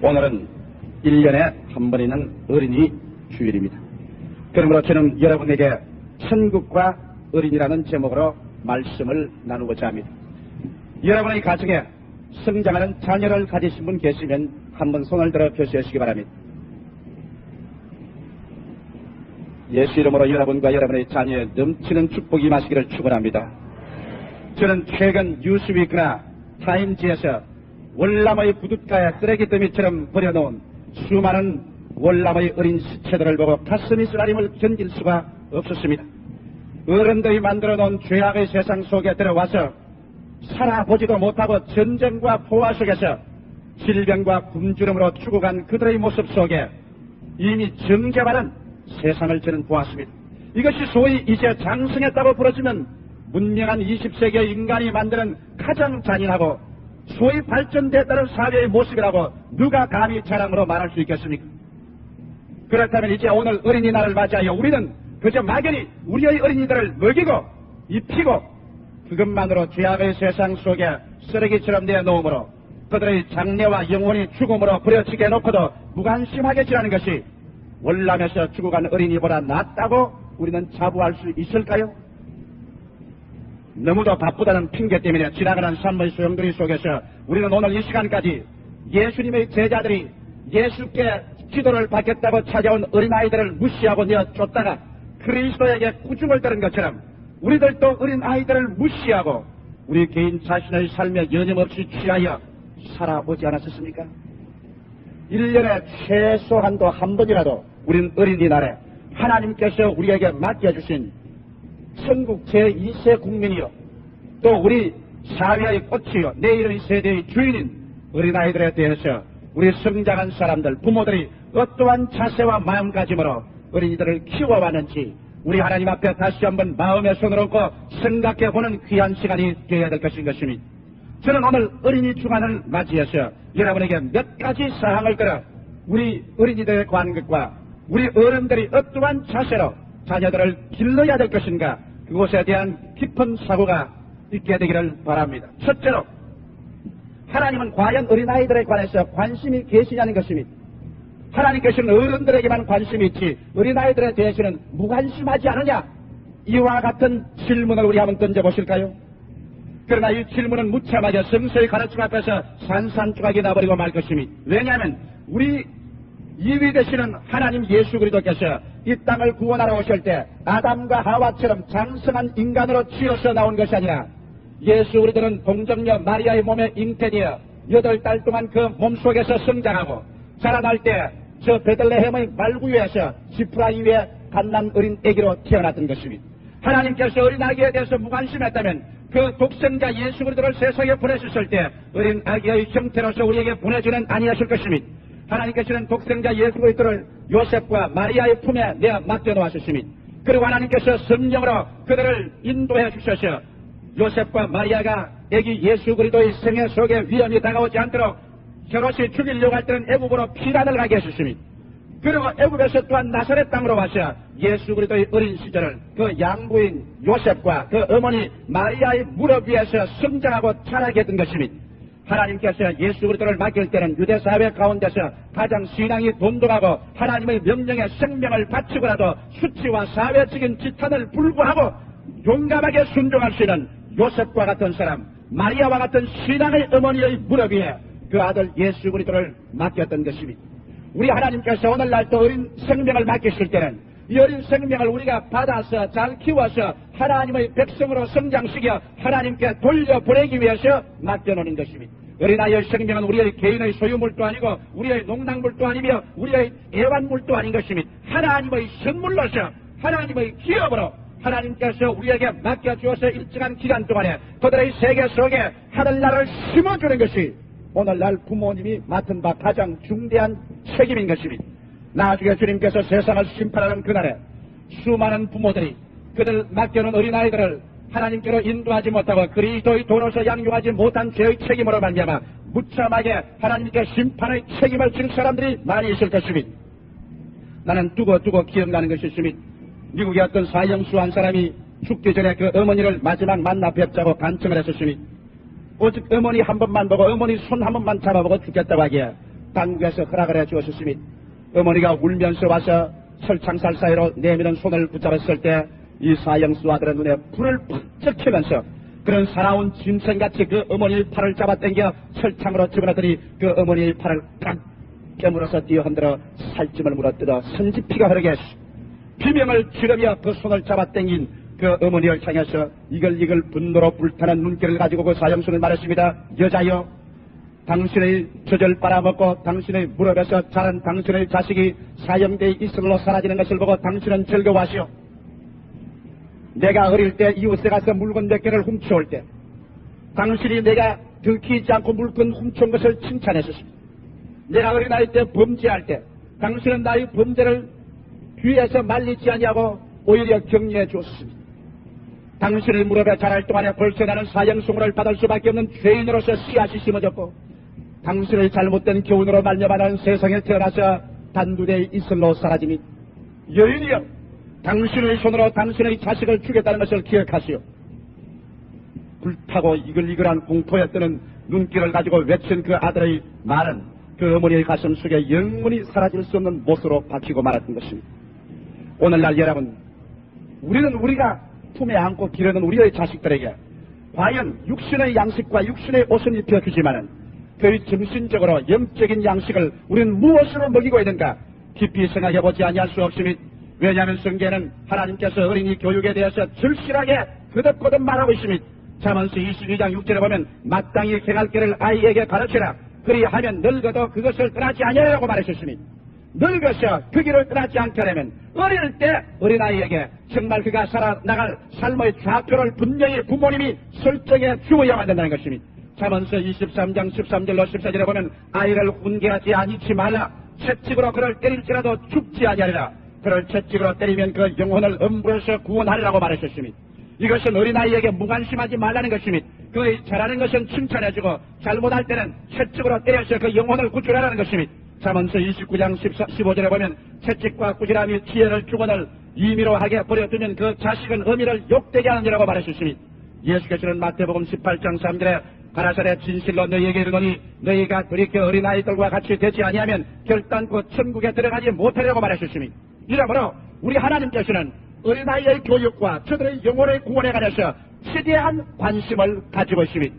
오늘은 1년에 한 번 있는 어린이 주일입니다. 그러므로 저는 여러분에게 천국과 어린이라는 제목으로 말씀을 나누고자 합니다. 여러분의 가정에 성장하는 자녀를 가지신 분 계시면 한번 손을 들어 표시해 주시기 바랍니다. 예수 이름으로 여러분과 여러분의 자녀에 넘치는 축복이 임하시기를 축원합니다. 저는 최근 뉴스위크나 타임지에서 월남의 부둣가에 쓰레기 더미처럼 버려놓은 수많은 월남의 어린 시체들을 보고 가슴이 쓰라림을 견딜 수가 없었습니다. 어른들이 만들어놓은 죄악의 세상 속에 들어와서 살아보지도 못하고 전쟁과 포화 속에서 질병과 굶주림으로 죽어간 그들의 모습 속에 이미 정죄받은 세상을 저는 보았습니다. 이것이 소위 이제 장성했다고 부르지면 문명한 20세기의 인간이 만드는 가장 잔인하고 소위 발전됐다는 사회의 모습이라고 누가 감히 자랑으로 말할 수 있겠습니까? 그렇다면 이제 오늘 어린이날을 맞이하여 우리는 그저 막연히 우리의 어린이들을 먹이고 입히고 그것만으로 죄악의 세상 속에 쓰레기처럼 내놓음으로 그들의 장래와 영혼이 죽음으로 부려치게 해놓고도 무관심하게 지나는 것이 월남에서 죽어간 어린이보다 낫다고 우리는 자부할 수 있을까요? 너무도 바쁘다는 핑계 때문에 지나가는 삶의 소용돌이 속에서 우리는 오늘 이 시간까지 예수님의 제자들이 예수께 기도를 받겠다고 찾아온 어린아이들을 무시하고 내어쫓다가 그리스도에게 꾸중을 들은 것처럼 우리들도 어린아이들을 무시하고 우리 개인 자신의 삶에 여념없이 취하여 살아오지 않았었습니까? 1년에 최소한도 한 번이라도 우린 어린이날에 하나님께서 우리에게 맡겨주신 천국 제2세 국민이요 또 우리 사회의 꽃이요 내일의 세대의 주인인 어린아이들에 대해서 우리 성장한 사람들 부모들이 어떠한 자세와 마음가짐으로 어린이들을 키워왔는지 우리 하나님 앞에 다시 한번 마음의 손을 얹고 생각해보는 귀한 시간이 되어야 될 것인 것입니다. 저는 오늘 어린이 주간을 맞이해서 여러분에게 몇 가지 사항을 걸어 우리 어린이들에 관한 것과 우리 어른들이 어떠한 자세로 자녀들을 길러야 될 것인가 그것에 대한 깊은 사고가 있게 되기를 바랍니다. 첫째로 하나님은 과연 어린아이들에 관해서 관심이 계시냐는 것입니다. 하나님께서는 어른들에게만 관심이 있지 어린아이들에 대해서는 무관심하지 않느냐 이와 같은 질문을 우리 한번 던져보실까요? 그러나 이 질문은 무참하게 성서의 가르침 앞에서 산산조각이 나버리고 말 것입니다. 왜냐하면 우리 이위 되시는 하나님 예수 그리스도께서 이 땅을 구원하러 오실 때 아담과 하와처럼 장성한 인간으로 치어서 나온 것이 아니라 예수 그리스도는 동정녀 마리아의 몸에 잉태되어 8달 동안 그 몸속에서 성장하고 자라날 때 저 베들레헴의 말구유에서 지프라 위에 갓난 어린 아기로 태어났던 것입니다. 하나님께서 어린 아기에 대해서 무관심했다면 그 독생자 예수 그리스도를 세상에 보내셨을 때 어린 아기의 형태로서 우리에게 보내지는 아니하실 것입니다. 하나님께서는 독생자 예수 그리스도를 요셉과 마리아의 품에 내어 맡겨놓으셨습니다. 그리고 하나님께서 성령으로 그들을 인도해 주셔서 요셉과 마리아가 아기 예수 그리스도의 생애 속에 위험이 다가오지 않도록 헤롯이 죽이려고 할 때는 애굽으로 피란을 가게 하셨습니다. 그리고 애굽에서 또한 나사렛 땅으로 와서 예수 그리스도의 어린 시절을 그 양부인 요셉과 그 어머니 마리아의 무릎 위에서 성장하고 자라게 했던 것입니다. 하나님께서 예수 그리스도를 맡길 때는 유대사회 가운데서 가장 신앙이 돈독하고 하나님의 명령에 생명을 바치고라도 수치와 사회적인 지탄을 불구하고 용감하게 순종할 수 있는 요셉과 같은 사람 마리아와 같은 신앙의 어머니의 무릎 위에 그 아들 예수 그리스도를 맡겼던 것입니다. 우리 하나님께서 오늘날도 어린 생명을 맡기실 때는 이 어린 생명을 우리가 받아서 잘 키워서 하나님의 백성으로 성장시켜 하나님께 돌려보내기 위해서 맡겨놓는 것입니다. 어린아이의 생명은 우리의 개인의 소유물도 아니고 우리의 농락물도 아니며 우리의 애완물도 아닌 것입니다. 하나님의 선물로서 하나님의 기업으로 하나님께서 우리에게 맡겨주어서 일정한 기간 동안에 그들의 세계 속에 하늘나라를 심어주는 것이 오늘날 부모님이 맡은 바 가장 중대한 책임인 것입니다. 나중에 주님께서 세상을 심판하는 그날에 수많은 부모들이 그들 맡겨놓은 어린아이들을 하나님께로 인도하지 못하고 그리스도의 도로서 양육하지 못한 죄의 책임으로 말미암아 무참하게 하나님께 심판의 책임을 질 사람들이 많이 있을 것입니다. 나는 두고 기억나는 것이 있습니다. 미국의 어떤 사형수 한 사람이 죽기 전에 그 어머니를 마지막 만나 뵙자고 간청을 했었습니다. 오직 어머니 한 번만 보고 어머니 손 한 번만 잡아보고 죽겠다고 하기에 당국에서 허락을 해 주었으니 어머니가 울면서 와서 철창살 사이로 내미는 손을 붙잡았을 때 이 사형수 아들의 눈에 불을 펄쩍 켜면서 그런 살아온 짐승같이 그 어머니의 팔을 잡아당겨 철창으로 집어넣더니 그 어머니의 팔을 깍 깨물어서 뛰어 흔들어 살찜을 물어뜯어 선지피가 흐르게 하시 비명을 지르며 그 손을 잡아당긴 그 어머니를 향해서 이글이글 분노로 불타는 눈길을 가지고 그 사형수는 말했습니다. 여자여, 당신의 젖을 빨아먹고 당신의 무릎에서 자란 당신의 자식이 사형대의 이슬로 사라지는 것을 보고 당신은 즐거워하시오. 내가 어릴 때 이웃에 가서 물건 몇 개를 훔쳐올 때 당신이 내가 들키지 않고 물건 훔쳐온 것을 칭찬했었습니다. 내가 어린아이 때 범죄할 때 당신은 나의 범죄를 귀에서 말리지 아니하고 오히려 격려해 주었습니다. 당신의 무릎에 자랄 동안에 벌써 나는 사형수를 받을 수밖에 없는 죄인으로서 씨앗이 심어졌고 당신의 잘못된 교훈으로 말미암아 나는 세상에 태어나서 단두대의 이슬로 사라지니 여인이여, 당신의 손으로 당신의 자식을 죽였다는 것을 기억하시오. 불타고 이글이글한 공포에 뜨는 눈길을 가지고 외친 그 아들의 말은 그 어머니의 가슴 속에 영원히 사라질 수 없는 못으로 박히고 말았던 것입니다. 오늘날 여러분, 우리는 우리가 품에 안고 기르는 우리의 자식들에게 과연 육신의 양식과 육신의 옷은 입혀주지만은 그의 정신적으로 영적인 양식을 우리는 무엇으로 먹이고 있는가 깊이 생각해보지 아니할 수 없으니, 왜냐하면 성경에는 하나님께서 어린이 교육에 대해서 절실하게 거듭거듭 말하고 있으니 잠언서 22장 6절에 보면 마땅히 행할 길을 아이에게 가르치라. 그리하면 늙어도 그것을 떠나지 아니하라고 말하셨으니, 늙어서 그 길을 떠나지 않게 하려면 어릴 때 어린아이에게 정말 그가 살아나갈 삶의 좌표를 분명히 부모님이 설정해 주어야만 된다는 것입니다. 잠언서 23장 13절로 14절에 보면 아이를 훈계하지 아니치 말라. 채찍으로 그를 때릴지라도 죽지 아니하리라. 그를 채찍으로 때리면 그 영혼을 음부에서 구원하리라고 말하셨습니다. 이것은 어린아이에게 무관심하지 말라는 것입니다. 그의 잘하는 것은 칭찬해주고 잘못할 때는 채찍으로 때려서 그 영혼을 구출하라는 것입니다. 잠언서 29장 15절에 보면 채찍과 꾸지람이 지혜를 주권을 임의로 하게 버려두면 그 자식은 어미를 욕되게 하느니라고 말하셨습니다. 예수께서는 마태복음 18장 3절에 가라사대 진실로 너희에게 이르노니 너희가 돌이켜 어린아이들과 같이 되지 아니하면 결단코 천국에 들어가지 못하리라고 말하셨습니다. 이러므로 우리 하나님께서는 어린아이의 교육과 저들의 영혼의 구원에 관해서 최대한 관심을 가지고 있습니다.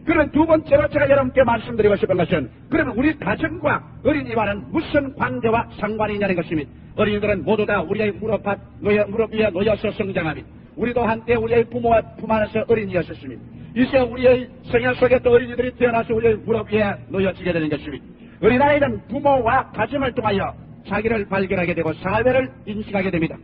그런 두 번째로 제가 여러분께 말씀드리고 싶은 것은, 그러면 우리 가정과 어린이와는 무슨 관계와 상관이 있냐는 것입니다. 어린이들은 모두 다 우리의 무릎 위에 놓여서 성장합니다. 우리도 한때 우리의 부모와 품 안에서 어린이였었습니다. 이제 우리의 생애 속에 또 어린이들이 태어나서 우리의 무릎 위에 놓여지게 되는 것입니다. 어린아이는 부모와 가정을 통하여 자기를 발견하게 되고 사회를 인식하게 됩니다.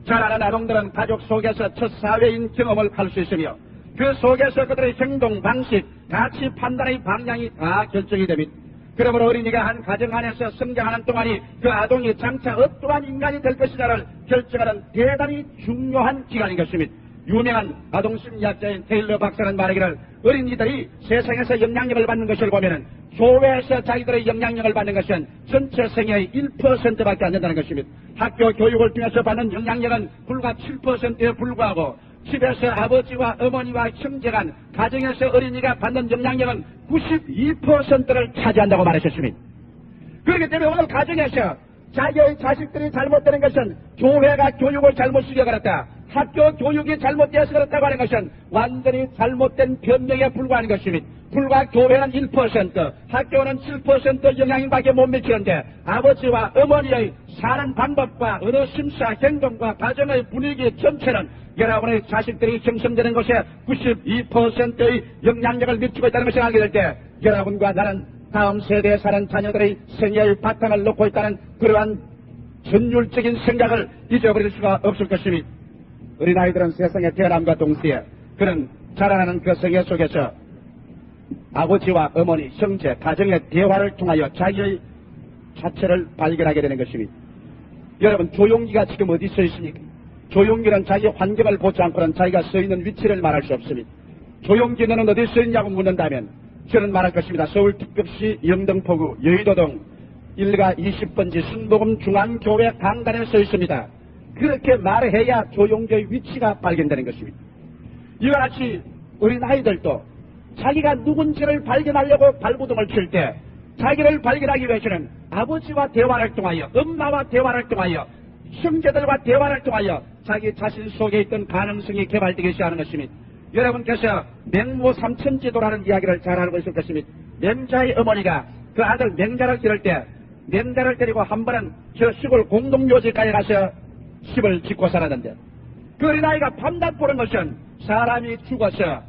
잘 아는 아동들은 가족 속에서 첫 사회인 경험을 할 수 있으며 그 속에서 그들의 행동, 방식, 가치 판단의 방향이 다 결정이 됩니다. 그러므로 어린이가 한 가정 안에서 성장하는 동안이 그 아동이 장차 어떠한 인간이 될 것이냐를 결정하는 대단히 중요한 기간인 것입니다. 유명한 아동심리학자인 테일러 박사는 말하기를 어린이들이 세상에서 영향력을 받는 것을 보면은 교회에서 자기들의 영향력을 받는 것은 전체 생애의 1%밖에 안 된다는 것입니다. 학교 교육을 통해서 받는 영향력은 불과 7%에 불과하고 집에서 아버지와 어머니와 형제간 가정에서 어린이가 받는 영향력은 92%를 차지한다고 말하셨습니다. 그렇기 때문에 오늘 가정에서 자기의 자식들이 잘못되는 것은 교회가 교육을 잘못 시켜 그렇다, 학교 교육이 잘못되어서 그렇다고 하는 것은 완전히 잘못된 변명에 불과한 것입니다. 불과 교회는 1%, 학교는 7% 영향밖에 못 미치는데 아버지와 어머니의 사는 방법과 언어 심사, 행동과 가정의 분위기 전체는 여러분의 자식들이 형성되는 것에 92%의 영향력을 미치고 있다는 것을 알게 될 때 여러분과 나는 다음 세대에 사는 자녀들의 생애의 바탕을 놓고 있다는 그러한 전율적인 생각을 잊어버릴 수가 없을 것입니다. 어린아이들은 세상에 태어남과 동시에 그는 자라나는 그 생애 속에서 아버지와 어머니, 형제, 가정의 대화를 통하여 자기의 자체를 발견하게 되는 것입니다. 여러분, 조용기가 지금 어디 서 있습니까? 조용기는 자기 환경을 보지 않고는 자기가 서 있는 위치를 말할 수 없습니다. 조용기 너는 어디 서 있냐고 묻는다면 저는 말할 것입니다. 서울특급시 영등포구 여의도동 1가 20번지 순복음 중앙교회 강단에 서 있습니다. 그렇게 말해야 조용기의 위치가 발견되는 것입니다. 이와 같이 어린아이들도 자기가 누군지를 발견하려고 발버둥을 칠 때 자기를 발견하기 위해서는 아버지와 대화를 통하여, 엄마와 대화를 통하여, 형제들과 대화를 통하여 자기 자신 속에 있던 가능성이 개발되기 시작하는 것입니다. 여러분께서 맹모 삼천지도라는 이야기를 잘 알고 있을 것입니다. 맹자의 어머니가 그 아들 맹자를 기를 때 맹자를 데리고 한 번은 저 시골 공동묘지가에 가서 집을 짓고 살았는데, 그 어린아이가 밤낮 보는 것은 사람이 죽어서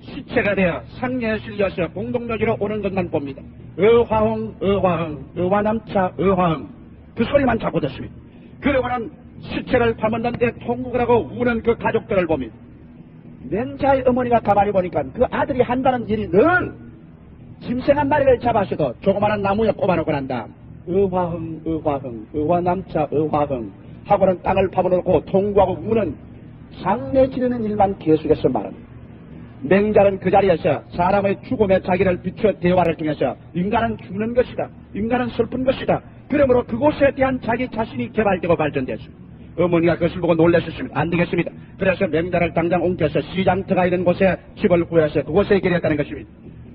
시체가 되어 상류에 실려서 공동묘지로 오는 것만 봅니다. 어화흥 어화흥 어화남차 어화흥 그 소리만 자꾸 듣습니다. 그러고는 시체를 파묻는데 통곡을 하고 우는 그 가족들을 봅니다. 맹자의 어머니가 가만히 보니까 그 아들이 한다는 일이 늘 짐승 한 마리를 잡아서도 조그마한 나무에 꼽아놓고 난 다음 어화흥 어화흥 어화남차 어화흥 하고는 땅을 파묻어놓고 통곡하고 우는 장례 지르는 일만 계속해서 말합니다. 맹자는 그 자리에서 사람의 죽음에 자기를 비추어 대화를 통해서 인간은 죽는 것이다, 인간은 슬픈 것이다, 그러므로 그곳에 대한 자기 자신이 개발되고 발전되었습니다. 어머니가 그것을 보고 놀라셨습니다. 안 되겠습니다. 그래서 맹자를 당장 옮겨서 시장터가 있는 곳에 집을 구해서 그곳에 기렸다는 것입니다.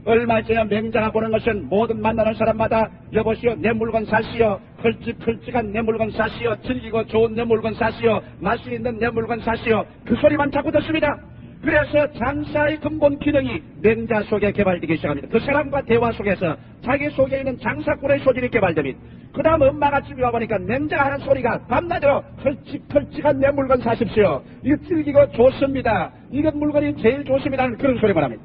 얼마 전에 맹자가 보는 것은 모든 만나는 사람마다 여보시오 내 물건 사시오, 컬찍컬찍한 내 물건 사시오, 즐기고 좋은 내 물건 사시오, 맛이 있는 내 물건 사시오, 그 소리만 자꾸 듣습니다. 그래서 장사의 근본 기능이 맹자 속에 개발되기 시작합니다. 그 사람과 대화 속에서 자기 속에 있는 장사꾼의 소질이 개발됩니다. 그 다음 엄마가 집에 와보니까 맹자가 하는 소리가 밤낮으로 컬찍컬찍한 내 물건 사십시오, 이거 즐기고 좋습니다, 이건 물건이 제일 좋습니다 하는 그런 소리만 합니다.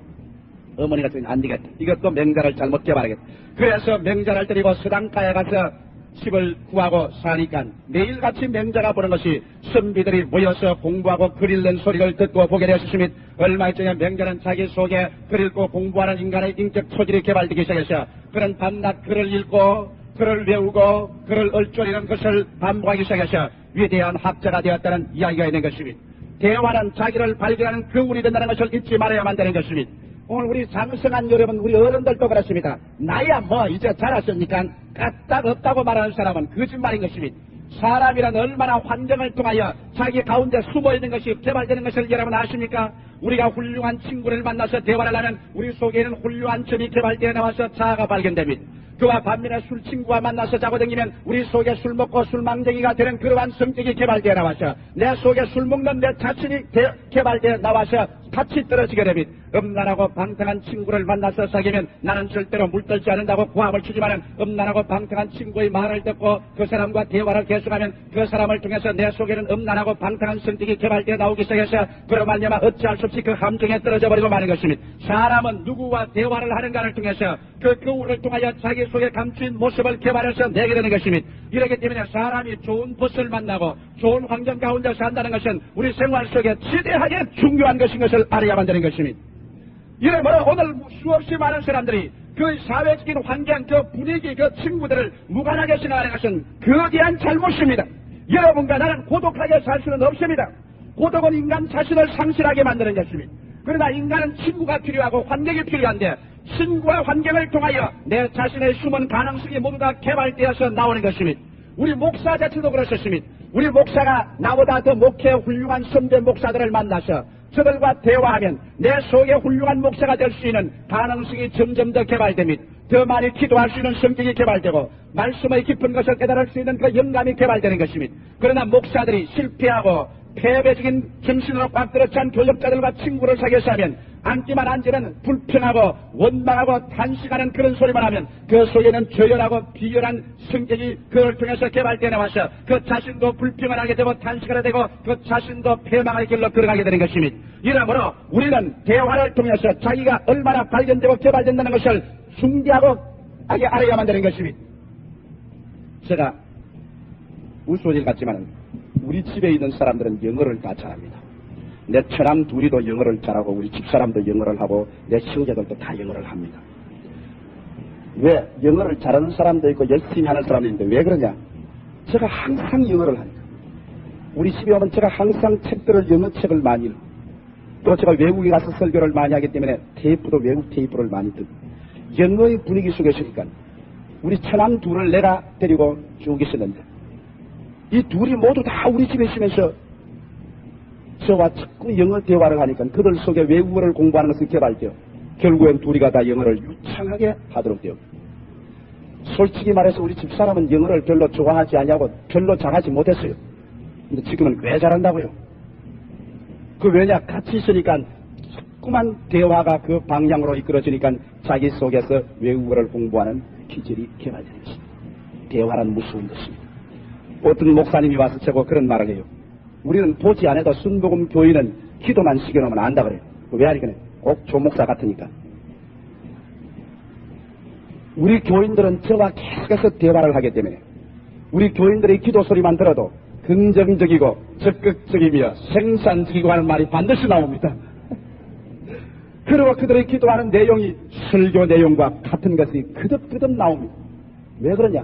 어머니가 안 되겠다, 이것도 맹자를 잘못 개발하겠다. 그래서 맹자를 데리고 서당가에 가서 집을 구하고 사니까 매일같이 맹자가 보는 것이 선비들이 모여서 공부하고 글 읽는 소리를 듣고 보게 되었습니다. 얼마 전에 맹자는 자기 속에 글 읽고 공부하는 인간의 인격 소질이 개발되기 시작해서 그런 밤낮 글을 읽고 글을 외우고 글을 읊조리는 것을 반복하기 시작해서 위대한 학자가 되었다는 이야기가 있는 것입니다. 대화는 자기를 발견하는 교훈이 된다는 것을 잊지 말아야만 되는 것입니다. 오늘 우리 장성한 여러분, 우리 어른들도 그렇습니다. 나야 뭐 이제 자랐으니까 까딱 없다고 말하는 사람은 거짓말인 것입니다. 사람이란 얼마나 환경을 통하여 자기 가운데 숨어있는 것이 개발되는 것을 여러분 아십니까? 우리가 훌륭한 친구를 만나서 대화를 하면 우리 속에는 훌륭한 점이 개발되어 나와서 자아가 발견됩니다. 그와 반면에 술 친구와 만나서 자고 다니면 우리 속에 술 먹고 술망쟁이가 되는 그러한 성격이 개발되어 나와서 내 속에 술 먹는 내 자신이 개발되어 나와서 같이 떨어지게 됩니다. 음란하고 방탕한 친구를 만나서 사귀면 나는 절대로 물들지 않는다고 고함을 치지만 음란하고 방탕한 친구의 말을 듣고 그 사람과 대화를 계속하면 그 사람을 통해서 내 속에는 음란하고 방탕한 성격이 개발되어 나오기 시작해서 그로 말미암아 어찌할 수 없이 그 함정에 떨어져 버리고 마는 것입니다. 사람은 누구와 대화를 하는가를 통해서 그 교훈을 통하여 자기 속에 감추인 모습을 개발해서 내게 되는 것입니다. 이렇기 때문에 사람이 좋은 버스를 만나고 좋은 환경 가운데 산다는 것은 우리 생활 속에 지대하게 중요한 것인 것을 알아야만 되는 것입니다. 이러므로 오늘 수없이 많은 사람들이 그 사회적인 환경, 그 분위기, 그 친구들을 무관하게 생각하는 것은 거대한 잘못입니다. 여러분과 나는 고독하게 살 수는 없습니다. 고독은 인간 자신을 상실하게 만드는 것입니다. 그러나 인간은 친구가 필요하고 환경이 필요한데 친구와 환경을 통하여 내 자신의 숨은 가능성이 모두 다 개발되어서 나오는 것입니다. 우리 목사 자체도 그렇습니다. 우리 목사가 나보다 더 목회 훌륭한 선배 목사들을 만나서 저들과 대화하면 내 속에 훌륭한 목사가 될 수 있는 가능성이 점점 더 개발됩니다. 더 많이 기도할 수 있는 성격이 개발되고 말씀의 깊은 것을 깨달을 수 있는 그 영감이 개발되는 것입니다. 그러나 목사들이 실패하고 패배적인 정신으로 꽉 들어찬 교역자들과 친구를 사귀어서 하면 앉기만 앉으면 불평하고 원망하고 탄식하는 그런 소리만 하면 그 속에는 저열하고 비열한 성격이 그걸 통해서 개발되어 나와서 그 자신도 불평을 하게 되고 탄식을 하게 되고 그 자신도 패망의 길로 걸어가게 되는 것입니다. 이러므로 우리는 대화를 통해서 자기가 얼마나 발견되고 개발된다는 것을 숭배하고 알아야만 되는 것입니다. 제가 우스워질 같지만 우리 집에 있는 사람들은 영어를 다 잘합니다. 내 처남 둘이도 영어를 잘하고 우리 집사람도 영어를 하고 내 형제들도 다 영어를 합니다. 왜? 영어를 잘하는 사람도 있고 열심히 하는 사람도 있는데 왜 그러냐? 제가 항상 영어를 하니까. 우리 집에 오면 제가 항상 책들을 영어책을 많이 읽고 또 제가 외국에 가서 설교를 많이 하기 때문에 테이프도 외국 테이프를 많이 듣고 영어의 분위기 속에 있으니까 우리 처남 둘을 내가 데리고 쭉 있었는데 이 둘이 모두 다 우리 집에 있으면서 저와 자꾸 영어 대화를 하니까 그들 속에 외국어를 공부하는 것이 개발되어 결국엔 둘이가 다 영어를 유창하게 하도록 되어 솔직히 말해서 우리 집사람은 영어를 별로 좋아하지 않냐고 별로 잘하지 못했어요. 근데 지금은 꽤 잘한다고요. 그 왜냐? 같이 있으니까 자꾸만 대화가 그 방향으로 이끌어지니까 자기 속에서 외국어를 공부하는 기질이 개발되는 것입니다. 대화란 무서운 것입니다. 어떤 목사님이 와서 저거 그런 말을 해요. 우리는 보지 않아도 순복음 교인은 기도만 시켜놓으면 안다 그래요. 왜 하니까? 꼭 조목사 같으니까. 우리 교인들은 저와 계속해서 대화를 하기 때문에 우리 교인들의 기도 소리만 들어도 긍정적이고 적극적이며 생산적이고 하는 말이 반드시 나옵니다. 그리고 그들의 기도하는 내용이 설교 내용과 같은 것이 그득그득 나옵니다. 왜 그러냐?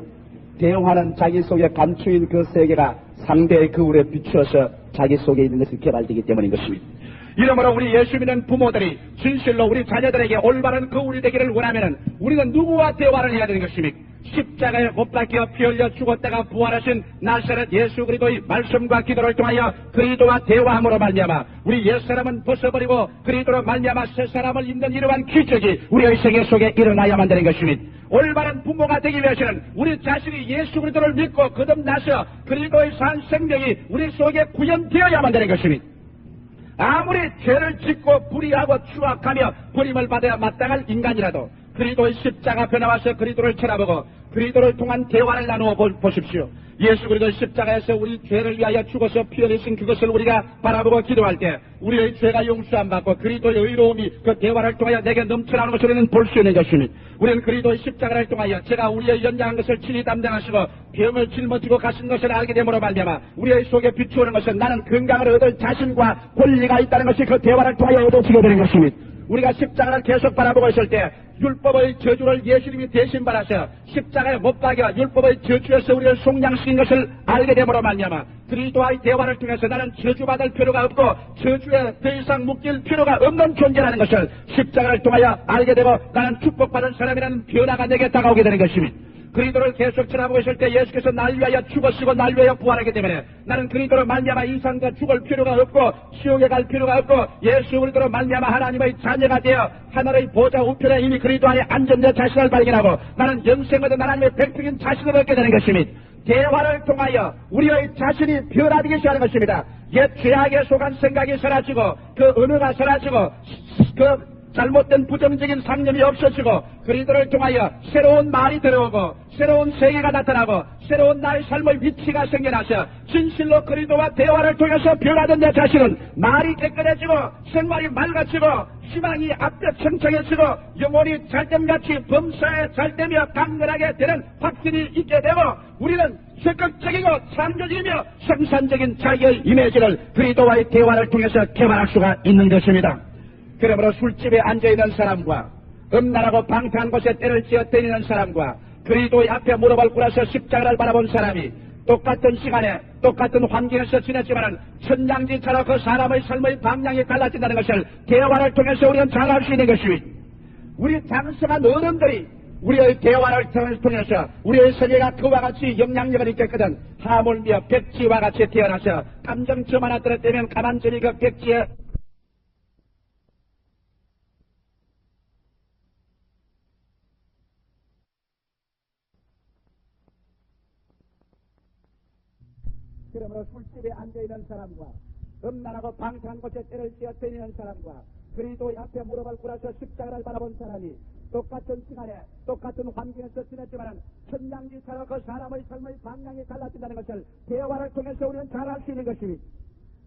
대화는 자기 속에 감추인 그 세계가 상대의 거울에 비추어서 자기 속에 있는 것이 개발되기 때문인 것입니다. 이러므로 우리 예수 믿는 부모들이 진실로 우리 자녀들에게 올바른 거울이 되기를 원하면 우리는 누구와 대화를 해야 되는 것입니까? 십자가에 못 박혀 피 흘려 죽었다가 부활하신 나사렛 예수 그리스도의 말씀과 기도를 통하여 그리스도와 대화함으로 말미암아 우리 옛사람은 벗어버리고 그리스도로 말미암아 새사람을 입는 이러한 기적이 우리의 세계 속에 일어나야만 되는 것입니다. 올바른 부모가 되기 위해서는 우리 자신이 예수 그리스도를 믿고 거듭나서 그리스도의 산 생명이 우리 속에 구현되어야만 되는 것입니다. 아무리 죄를 짓고 불의하고 추악하며 버림을 받아야 마땅할 인간이라도 그리스도의 십자가 나와서 그리스도를 쳐다보고 그리스도를 통한 대화를 나누어 보십시오. 예수 그리스도의 십자가에서 우리 죄를 위하여 죽어서 피 흘리신 그것을 우리가 바라보고 기도할 때 우리의 죄가 용서안 받고 그리스도의 의로움이 그 대화를 통하여 내게 넘쳐나오는 것을 우리는 볼 수 있는 것입니다. 우리는 그리스도의 십자가를 통하여 제가 우리의 연약한 것을 친히 담당하시고 병을 짊어지고 가신 것을 알게 됨으로 말미암아 우리의 속에 비추어오는 것은 나는 건강을 얻을 자신과 권리가 있다는 것이 그 대화를 통하여 얻어지게 되는 것입니다. 우리가 십자가를 계속 바라보고 있을 때 율법의 저주를 예수님이 대신 받아서 십자가에 못 박여 율법의 저주에서 우리를 속량시킨 것을 알게 됨으로 말미암아 그리스도와의 대화를 통해서 나는 저주받을 필요가 없고 저주에 더 이상 묶일 필요가 없는 존재라는 것을 십자가를 통하여 알게 되고 나는 축복받은 사람이라는 변화가 내게 다가오게 되는 것입니다. 그리스도를 계속 쳐다보고 있을 때 예수께서 날 위하여 죽으시고 날 위하여 부활하기 때문에 나는 그리스도로 말미암아 이상과 죽을 필요가 없고 지옥에 갈 필요가 없고 예수 그리스도로 말미암아 하나님의 자녀가 되어 하늘의 보좌 우편에 이미 그리스도 안에 앉은 내 자신을 발견하고 나는 영생을 얻은 하나님의 백성인 자신을 얻게 되는 것입니다. 대화를 통하여 우리의 자신이 변화되기 시작하는 것입니다. 옛 죄악에 속한 생각이 사라지고 그 언어가 사라지고 그 잘못된 부정적인 상념이 없어지고 그리스도를 통하여 새로운 말이 들어오고 새로운 세계가 나타나고 새로운 나의 삶의 위치가 생겨나서 진실로 그리스도와 대화를 통해서 변화된 내 자신은 말이 깨끗해지고 생활이 맑아지고 희망이 앞에 청청해지고 영혼이 잘됨같이 범사에 잘되며 강건하게 되는 확신이 있게 되고 우리는 적극적이고 창조적이며 생산적인 자기의 이미지를 그리스도와의 대화를 통해서 개발할 수가 있는 것입니다. 그러므로 술집에 앉아있는 사람과 음란하고 방탕한 곳에 때를 지어 다니는 사람과 그리스도의 앞에 무릎을 꿇어서 십자가를 바라본 사람이 똑같은 시간에 똑같은 환경에서 지냈지만 천냥지처럼 그 사람의 삶의 방향이 달라진다는 것을 대화를 통해서 우리는 잘 알 수 있는 것입니다. 우리 장성한 어른들이 우리의 대화를 통해서 우리의 세계가 그와 같이 영향력을 있겠거든 하물며 백지와 같이 태어나서 감정점 하나 떨어뜨리면 가만히 그 백지에 그러므로 술집에 앉아있는 사람과 음란하고 방탕한 곳에 때를 지어 다니는 사람과 그리스도의 앞에 무릎을 꿇어서 십자가를 바라본 사람이 똑같은 시간에 똑같은 환경에서 지냈지만 천냥지처럼 그 사람의 삶의 방향이 달라진다는 것을 대화를 통해서 우리는 잘 알 수 있는 것입니다.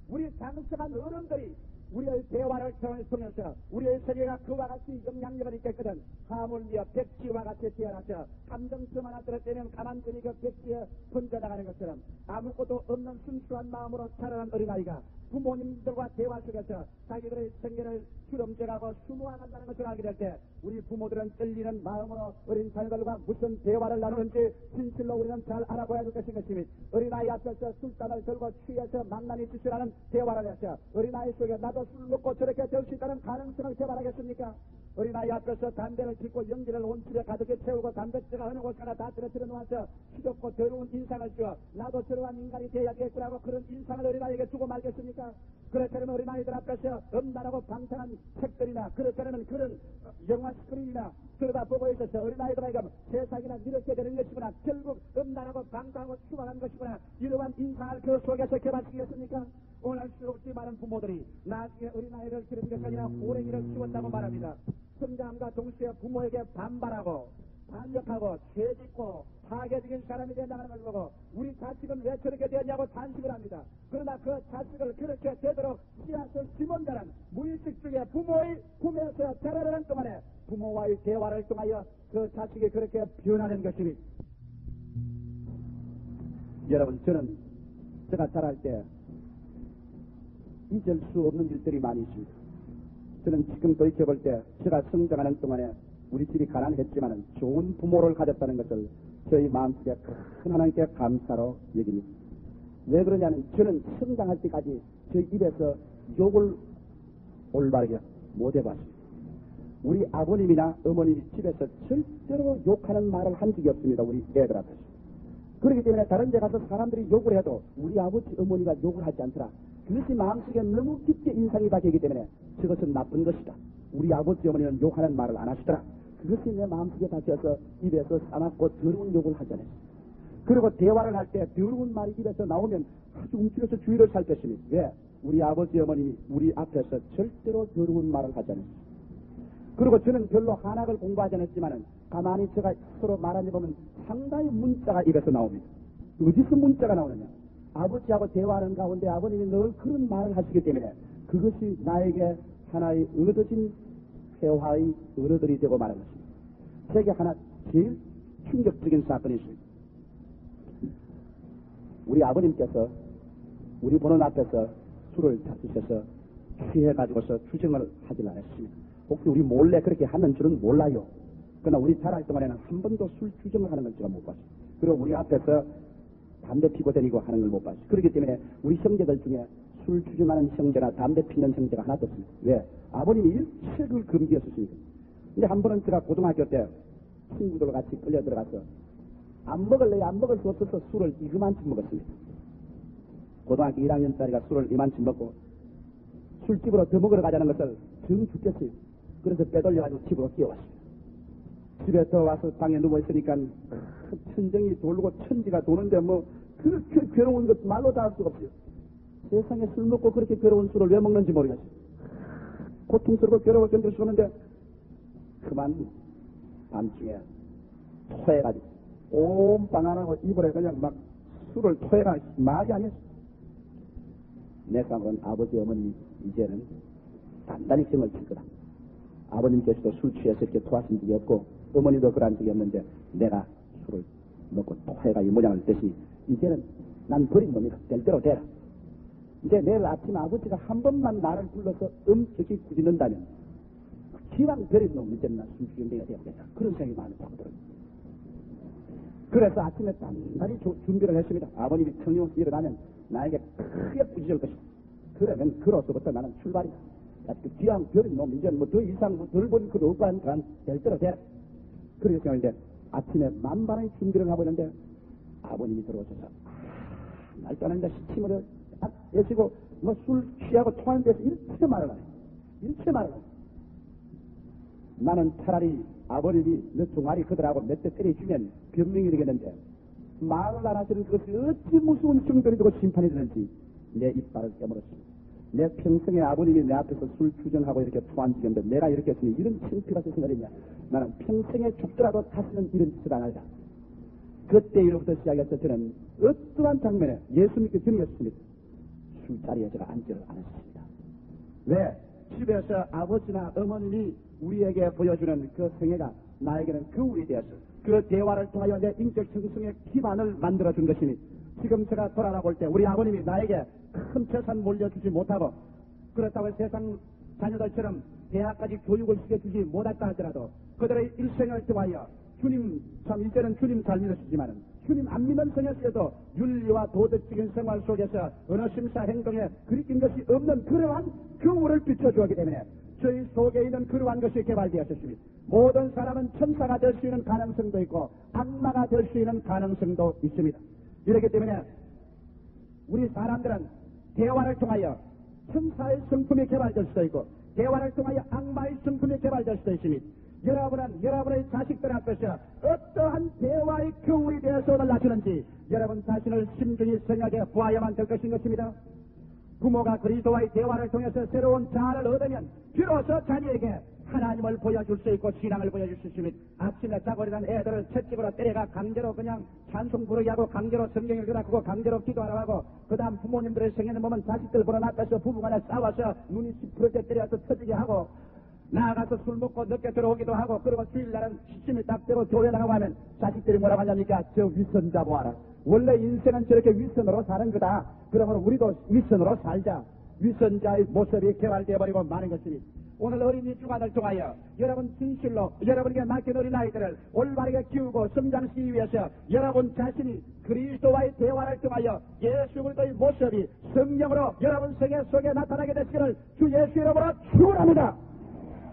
우리 장성한 어른들이 우리의 대화를 통해서 우리의 세계가 그와 같이 영향력을 있겠거든 하물며 백지와 같이 태어나서 감정점 하나 떨어뜨리면 가만히 그 백지에 번져나가는 것처럼 아무것도 없는 순수한 마음으로 자라난 어린아이가 부모님들과 대화 속에서 자기들의 생계를 주름져가고 수놓아간다는 것을 알게 될 때 우리 부모들은 떨리는 마음으로 어린 자녀들과 무슨 대화를 나누는지 진실로 우리는 잘 알아봐야 될 것인 것입니다. 어린아이 앞에서 술잔을 들고 취해서 망나니 짓을 하는 대화를 해서 어린아이 속에 나도 술 먹고 저렇게 될 수 있다는 가능성을 개발하겠습니까? 어린아이 앞에서 담배를 피고 연기를 온 집에 가득히 채우고 담배째가 어느 곳 하나 다 떨어뜨려 놓아서 시덥고 더러운 인상을 주어 나도 저러한 인간이 되어야겠구나 하고 그런 인상을 어린아이에게 주고 말겠습니까? 그렇지 않으면 어린아이들 앞에서 음란하고 방탕한 책들이나 그렇지 않으면 그런 영화 스크린이나 들여다보고 있어서 어린아이들에게 세상이나 이렇게 되는 것이구나, 결국 음란하고 방탕하고 추방한 것이구나, 이러한 인상을 그 속에서 개발시켰습니까? 오늘 수없이 많은 부모들이 나중에 어린아이를 기르는 것이 아니라 호랭이를 키웠다고 말합니다. 성장함과 동시에 부모에게 반발하고 반역하고 죄짓고 파괴적인 사람이 된다는 걸 보고 우리 자식은 왜 저렇게 되었냐고 탄식을 합니다. 그러나 그 자식을 그렇게 되도록 씨앗을 심은 자는 무의식 중에 부모의 품에서 자라는 동안에 부모와의 대화를 통하여 그 자식이 그렇게 변하는 것입니다. 여러분, 저는 제가 자랄 때 잊을 수 없는 일들이 많이 있습니다. 저는 지금 돌이켜볼 때 제가 성장하는 동안에 우리 집이 가난했지만 좋은 부모를 가졌다는 것을 저희 마음속에 큰 하나님께 감사로 여깁니다. 왜 그러냐면 저는 성장할 때까지 저희 입에서 욕을 올바르게 못 해봤습니다. 우리 아버님이나 어머님이 집에서 절대로 욕하는 말을 한 적이 없습니다. 우리 애들 앞에서. 그렇기 때문에 다른 데 가서 사람들이 욕을 해도 우리 아버지 어머니가 욕을 하지 않더라. 그것이 마음속에 너무 깊게 인상이 박히기 때문에 저것은 나쁜 것이다. 우리 아버지 어머니는 욕하는 말을 안 하시더라. 그것이 내 마음속에 박혀서 입에서 싸납고 더러운 욕을 하지 않았어요. 그리고 대화를 할 때 더러운 말이 입에서 나오면 아주 움츠려서 주의를 살폈습니다. 왜? 우리 아버지 어머님이 우리 앞에서 절대로 더러운 말을 하지 않았어요. 그리고 저는 별로 한학을 공부하지 않았지만 가만히 제가 서로 말하니 보면 상당히 문자가 입에서 나옵니다. 어디서 문자가 나오느냐? 아버지하고 대화하는 가운데 아버님이 늘 그런 말을 하시기 때문에 그것이 나에게 하나의 얻어진 회화의 어른들이 되고 말하는 것입니다. 제게 하나 제일 충격적인 사건이 있습니다. 우리 아버님께서 우리 보는 앞에서 술을 다 드셔서 취해가지고서 주정을 하질 않았습니다. 혹시 우리 몰래 그렇게 하는 줄은 몰라요. 그러나 우리 자랄 동안에는 한 번도 술 주정을 하는 걸 제가 못 봤어요. 그리고 우리 앞에서 담배 피고 다니고 하는 걸 못 봤어요. 그렇기 때문에 우리 형제들 중에 술 주정하는 형제나 담배 피는 형제가 하나도 없습니다. 왜? 아버님이 일체 그걸 금기였었습니다. 근데 한 번은 제가 고등학교 때 친구들 같이 끌려 들어가서 안 먹을래 안 먹을 수 없어서 술을 이만큼 먹었습니다. 고등학교 1학년짜리가 술을 이만큼 먹고 술집으로 더 먹으러 가자는 것을 정 죽겠어요. 그래서 빼돌려가지고 집으로 뛰어왔습니다. 집에 들어와서 방에 누워있으니까 천정이 돌고 천지가 도는데 뭐 그렇게 괴로운 것 말로 다 할 수가 없어요. 세상에 술 먹고 그렇게 괴로운 술을 왜 먹는지 모르겠어요. 고통스럽고 괴로워 견딜 수 없는데 그만 밤중에 토해가지고 온 방 안하고 이불에 그냥 막 술을 토해가지고 말이 아니었어. 내 생각은 아버지 어머니 이제는 단단히 병을 칠 거다. 아버님께서도 술 취해서 이렇게 토하신 적이 없고 어머니도 그런 적이 없는데 내가 술을 먹고 토해가 이 모양을 듯이 이제는 난 버린 놈이다. 될 대로 되라. 이제 내일 아침 아버지가 한 번만 나를 불러서 엄격히 꾸짖는다면 기왕 버린 놈 이제는 난 술주정뱅이가 되어보겠다. 그런 생각이 많이 들거든요. 그래서 아침에 단단히 준비를 했습니다. 아버님이 청룡에서 일어나면 나에게 크게 꾸짖을 것이다. 그러면 그로서부터 나는 출발이다. 기왕 버린 놈 이제는 뭐 더 이상 덜 버릴 것도 없고 하니까 될 대로 되라. 그렇게 생각했는데 아침에 만반의 준비를 하고 있는데 아버님이 들어오셔서 말도 시침을 애시고 뭐 술 취하고 토하는 데서 일체 말을 하네. 일체 말을 하네. 나는 차라리 아버님이 너 종아리 그들하고 몇 대 때려주면 변명이 되겠는데 말을 안 하시는 그것이 어찌 무서운 정들이 되고 심판이 되는지 내 이빨을 깨물었습니다. 내 평생에 아버님이 내 앞에서 술 주정하고 이렇게 토한 적이 없는데 내가 이렇게 했으니 이런 창피가 생각했냐. 나는 평생에 죽더라도 다시는 이런 짓을 안 하자. 그때 이로부터 시작해서 저는 어떠한 장면에 예수 믿기 전이었습니다. 술자리에 제가 앉지를 않았습니다. 왜? 집에서 아버지나 어머님이 우리에게 보여주는 그 생애가 나에게는 거울이 되었어. 그 대화를 통하여 내 인격 성성의 기반을 만들어준 것이니 지금 제가 돌아볼 때 우리 아버님이 나에게 큰 재산 몰려주지 못하고 그렇다고 세상 자녀들처럼 대학까지 교육을 시켜주지 못했다 하더라도 그들의 일생을 통하여 주님 참 이제는 주님 잘 믿으시지만 주님 안 믿는 성에서도 윤리와 도덕적인 생활 속에서 어느 심사 행동에 그리낀 것이 없는 그러한 교훈을 비춰주었기 때문에 저희 속에 있는 그러한 것이 개발되었습니다. 모든 사람은 천사가 될 수 있는 가능성도 있고 악마가 될 수 있는 가능성도 있습니다. 이렇기 때문에 우리 사람들은 대화를 통하여 천사의 성품이 개발될 수도 있고 대화를 통하여 악마의 성품이 개발될 수도 있으니 여러분은 여러분의 자식들 앞에서 어떠한 대화의 교훈이 되어서 오늘 나시는지 여러분 자신을 심중히 생각해 보아야만 될 것인 것입니다. 부모가 그리스도와의 대화를 통해서 새로운 자아를 얻으면 비로소 자녀에게 하나님을 보여줄 수 있고 신앙을 보여줄 수 있으며 아침에 자고 일어난 애들을 채찍으로 때려가 강제로 그냥 찬송 부르게 하고 강제로 성경을 그라고 강제로 기도하라고 하고 그 다음 부모님들의 생애는 보면 자식들 보는 앞에서 부부간에 싸워서 눈이 시퍼렇게 때려서 터지게 하고 나가서 술 먹고 늦게 들어오기도 하고 그리고 주일날은 시침이 딱 되고 교회 나가고 하면 자식들이 뭐라고 하냐니까 저 위선자 보아라. 원래 인생은 저렇게 위선으로 사는 거다. 그러므로 우리도 위선으로 살자. 위선자의 모습이 개발되어버리고 마는 것이니 오늘 어린이 주간을 통하여 여러분 진실로 여러분에게 맡긴 어린아이들을 올바르게 키우고 성장시키기 위해서 여러분 자신이 그리스도와의 대화를 통하여 예수 그리스도의 모습이 성령으로 여러분 생애 속에 나타나게 되시기를 주 예수 이름으로 축원합니다.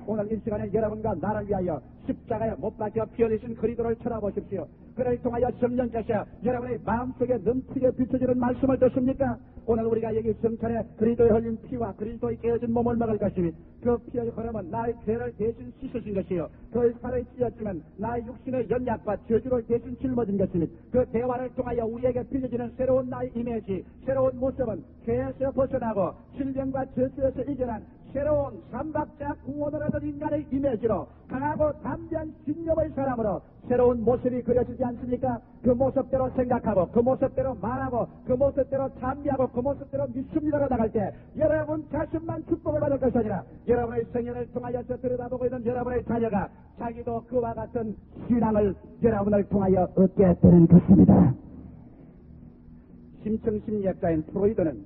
오늘 이 시간에 여러분과 나를 위하여 십자가에 못 박혀 피 흘리신 그리스도를 쳐다보십시오. 그를 통하여 성령께서 여러분의 마음속에 넘치게 비춰지는 말씀을 듣습니까? 오늘 우리가 여기 성찬에 그리스도의 흘린 피와 그리스도의 깨어진 몸을 먹을 것이니 그 피의 흐름은 나의 죄를 대신 씻으신 것이요 그의 살을 찢었지만 나의 육신의 연약과 저주를 대신 짊어진 것이니 그 대화를 통하여 우리에게 빌려지는 새로운 나의 이미지 새로운 모습은 죄에서 벗어나고 질병과 저주에서 이겨난 새로운 삼박자 구원을 얻은 인간의 이미지로 강하고 담대한 신념의 사람으로 새로운 모습이 그려지지 않습니까? 그 모습대로 생각하고 그 모습대로 말하고 그 모습대로 참여하고 그 모습대로 믿습니다로 나갈 때 여러분 자신만 축복을 받을 것이 아니라 여러분의 생애를 통하여서 들여다보고 있는 여러분의 자녀가 자기도 그와 같은 신앙을 여러분을 통하여 얻게 되는 것입니다. 심층심리학자인 프로이드는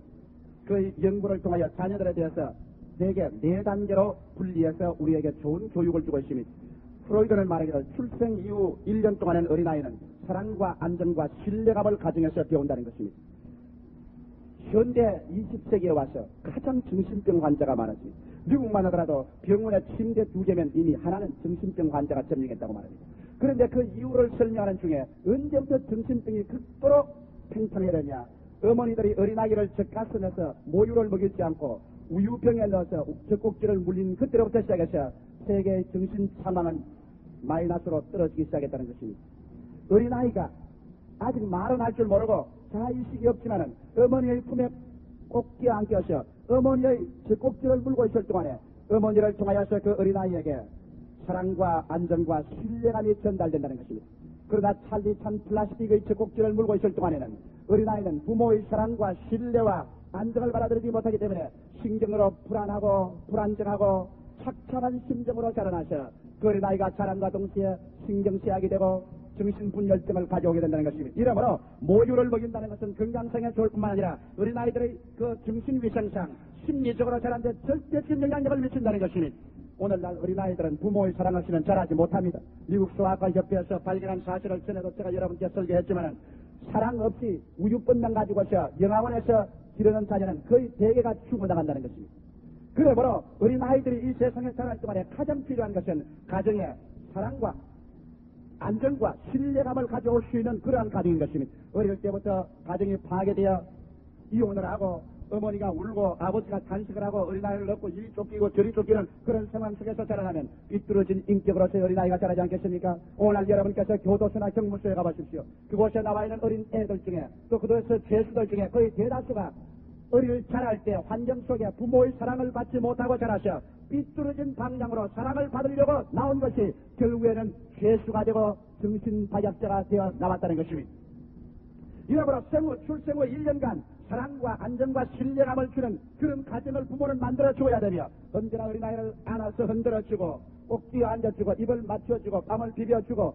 그 연구를 통하여 자녀들에 대해서 대개 4단계로 분리해서 우리에게 좋은 교육을 주고 있습니다. 프로이드는 말하기를 출생 이후 1년 동안의 어린아이는 사랑과 안정과 신뢰감을 가정에서 배운다는 것입니다. 현대 20세기에 와서 가장 정신병 환자가 많았습니다. 미국만 하더라도 병원에 침대 2개면 이미 하나는 정신병 환자가 점령했다고 말합니다. 그런데 그 이유를 설명하는 중에 언제부터 정신병이 극도로 팽창하려냐. 어머니들이 어린아이를 젖가슴에서 모유를 먹이지 않고 우유병에 넣어서 젖꼭지를 물린 그때로부터 시작해서 세계의 정신 사망은 마이너스로 떨어지기 시작했다는 것입니다. 어린아이가 아직 말은 할 줄 모르고 자의식이 없지만은 어머니의 품에 꼭 끼어안겨서 어머니의 젖꼭지를 물고 있을 동안에 어머니를 통하여서 그 어린아이에게 사랑과 안정과 신뢰감이 전달된다는 것입니다. 그러나 찰리찬 플라스틱의 젖꼭지를 물고 있을 동안에는 어린아이는 부모의 사랑과 신뢰와 안정을 받아들이지 못하기 때문에 신경으로 불안하고 불안정하고 착잡한 심정으로 자라나서 그 어린아이가 자란과 동시에 신경쇠약이 되고 정신분열증을 가져오게 된다는 것입니다. 이러므로 모유를 먹인다는 것은 건강상에 좋을 뿐만 아니라 어린아이들의 그 정신위생상 심리적으로 자라는데 절대적인 영향력을 미친다는 것입니다. 오늘날 어린아이들은 부모의 사랑 없이는 자라지 못합니다. 미국 소아과 협회에서 발견한 사실을 전에도 제가 여러분께 설계했지만 사랑 없이 우유분만 가지고서 영화원에서 기르는 자녀는 거의 대개가 죽어나간다는 것입니다. 그러므로 어린아이들이 이 세상에 살아갈 동안에 가장 필요한 것은 가정의 사랑과 안정과 신뢰감을 가져올 수 있는 그러한 가정인 것입니다. 어릴 때부터 가정이 파괴되어 이혼을 하고 어머니가 울고 아버지가 단식을 하고 어린아이를 넣고 이리 쫓기고 저리 쫓기는 그런 상황 속에서 자라나면 삐뚤어진 인격으로서의 어린아이가 자라지 않겠습니까? 오늘 여러분께서 교도소나 경무소에 가보십시오. 그곳에 나와 있는 어린 애들 중에 또 그곳에서 죄수들 중에 거의 대다수가 어릴 자랄 때 환경 속에 부모의 사랑을 받지 못하고 자라서 삐뚤어진 방향으로 사랑을 받으려고 나온 것이 결국에는 죄수가 되고 정신파약자가 되어 나왔다는 것입니다. 이러므로 출생 후 1년간 사랑과 안정과 신뢰감을 주는 그런 가정을 부모는 만들어 주어야 되며 언제나 어린아이를 안아서 흔들어주고 꼭 뛰어 앉아주고 입을 맞춰주고 뺨을 비벼주고